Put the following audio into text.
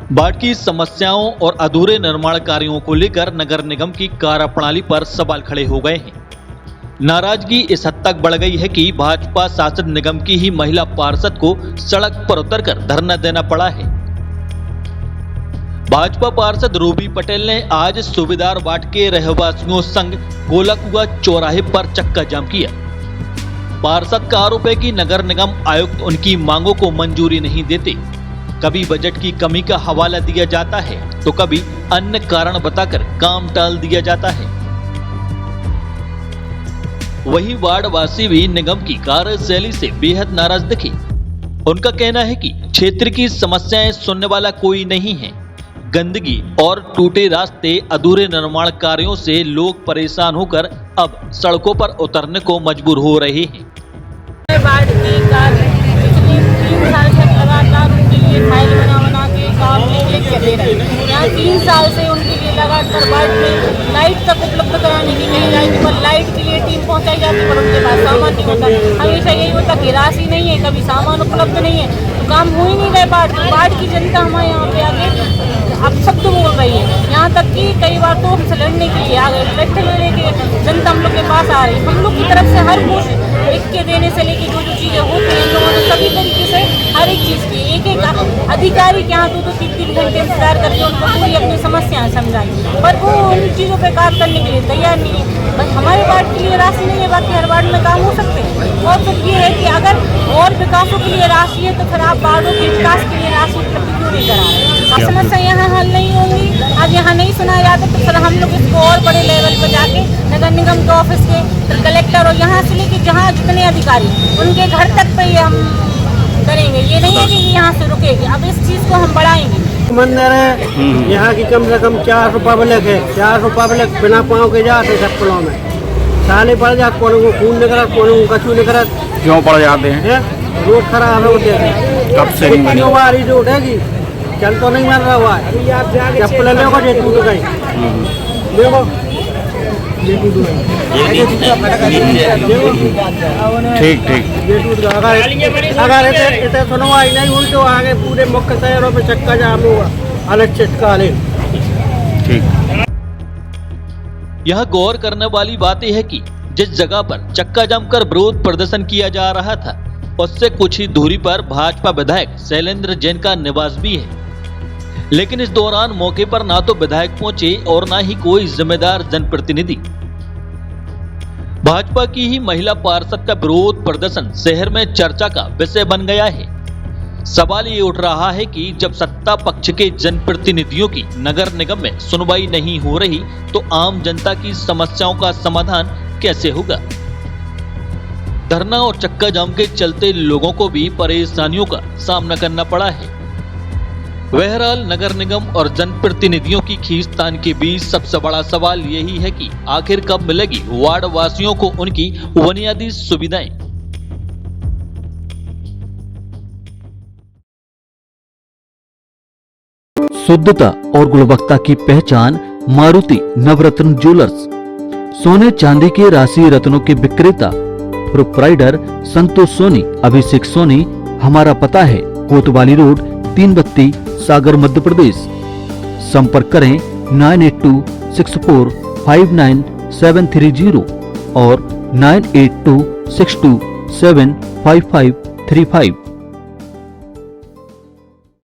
बाढ़ की समस्याओं और अधूरे निर्माण कार्यों को लेकर नगर निगम की कार्यप्रणाली पर सवाल खड़े हो गए हैं। नाराजगी इस हद तक बढ़ गई है कि भाजपा शासित निगम की ही महिला पार्षद को सड़क पर उतरकर धरना देना पड़ा है। भाजपा पार्षद रूबी पटेल ने आज सूबेदार वार्ड के रहवासियों संग गोलाकुआ चौराहे पर चक्का जाम किया। पार्षद का आरोप है कि नगर निगम आयुक्त उनकी मांगों को मंजूरी नहीं देते। कभी बजट की कमी का हवाला दिया जाता है तो कभी अन्य कारण बताकर काम टाल दिया जाता है। वहीं वार्ड वासी भी निगम की कार्यशैली से बेहद नाराज दिखे। उनका कहना है कि क्षेत्र की समस्याएं सुनने वाला कोई नहीं है। गंदगी और टूटे रास्ते, अधूरे निर्माण कार्यों से लोग परेशान होकर अब सड़कों पर उतरने को मजबूर हो रहे हैं। वार्ड के कार्य पिछले 3 साल से लगातार उनके लिए फाइल बना के काम लिख दे रहे हैं। यहाँ 3 साल से उनके लिए लगातार वार्ड में लाइट तक उपलब्ध कराने की नहीं, लाइट के लिए टीम पहुँचाई जाती पर उनके पास सामान नहीं होता। हमेशा यही होता कि राशि नहीं है, कभी सामान उपलब्ध नहीं है, तो काम हो ही नहीं रहे। वार्ड की जनता हमारे यहाँ पे आगे अब शब्द बोल रही है। यहाँ तक कि कई बार तो हमसे लड़ने के लिए आ गए, ट्रैक्टर लेके जनता हम लोग के पास आ रही है। हम लोग की तरफ से हर कुछ लिख के देने से लेके जो चीज़ें होती हैं, लोगों ने सभी तरीके से हर एक चीज़ की एक अधिकारी के यहाँ 2-3 घंटे इंतजार करके उनको पूरी अपनी समस्याएं समझाई, पर वो उन चीज़ों पर कार्य करने के लिए तैयार नहीं है। बस हमारे वार्ड के लिए राशि नहीं है, बाकी हर वार्ड में काम हो सकते हैं। और फिर ये है कि अगर और विकासों के लिए राशि है तो फिर आप वार्डों के विकास के लिए राशि उपलब्ध क्यों नहीं करा रहे? समस्या यहाँ हल नहीं होंगी, आज यहाँ नहीं सुना जाता तो फिर हम लोग इसको और बड़े लेवल पर जाके नगर निगम के ऑफिस के, फिर कलेक्टर और यहाँ से लेके जहाँ जितने अधिकारी उनके घर तक पे हम करेंगे। ये नहीं है कि यहाँ से रुकेगी, अब इस चीज़ को हम बढ़ाएंगे। मंदिर है यहाँ की कम से कम 400 पब्लिक है, 400 पब्लिक बिना पाँव के जाते चप्पलों में साले पड़ जाते, कोनो को खून निकला, कोनो को कछू निकला। क्यों पड़ जाते हैं? रोड खराब होते हैं। कब से नहीं बनी? बारिश रोड है कि चल तो नहीं बन रहा हुआ है। चप्पल ले लो जेट टूट गई, देखो ठीक ठीक। अगर इतने सुनवाई नहीं हुई तो आगे पूरे मुख्य शहरों में चक्का जाम होगा अनिश्चितकालीन। ठीक। यह गौर करने वाली बात यह है कि जिस जगह पर चक्का जाम कर विरोध प्रदर्शन किया जा रहा था उससे कुछ ही दूरी पर भाजपा विधायक शैलेंद्र जैन का निवास भी है, लेकिन इस दौरान मौके पर ना तो विधायक पहुंचे और ना ही कोई जिम्मेदार जनप्रतिनिधि। भाजपा की ही महिला पार्षद का विरोध प्रदर्शन शहर में चर्चा का विषय बन गया है। सवाल ये उठ रहा है कि जब सत्ता पक्ष के जनप्रतिनिधियों की नगर निगम में सुनवाई नहीं हो रही तो आम जनता की समस्याओं का समाधान कैसे होगा? धरना और चक्का जाम के चलते लोगों को भी परेशानियों का सामना करना पड़ा है। बहरहाल नगर निगम और जनप्रतिनिधियों की खींचतान के बीच सबसे बड़ा सवाल यही है कि आखिर कब मिलेगी वार्ड वासियों को उनकी बुनियादी सुविधाएं। शुद्धता और गुणवत्ता की पहचान मारुति नवरत्न ज्वेलर्स। सोने चांदी के राशि रत्नों के विक्रेता प्रोप्राइटर संतोष सोनी, अभिषेक सोनी। हमारा पता है कोतवाली रोड, 3 बत्ती, सागर, मध्य प्रदेश। संपर्क करें 9826459730 और 9826275535।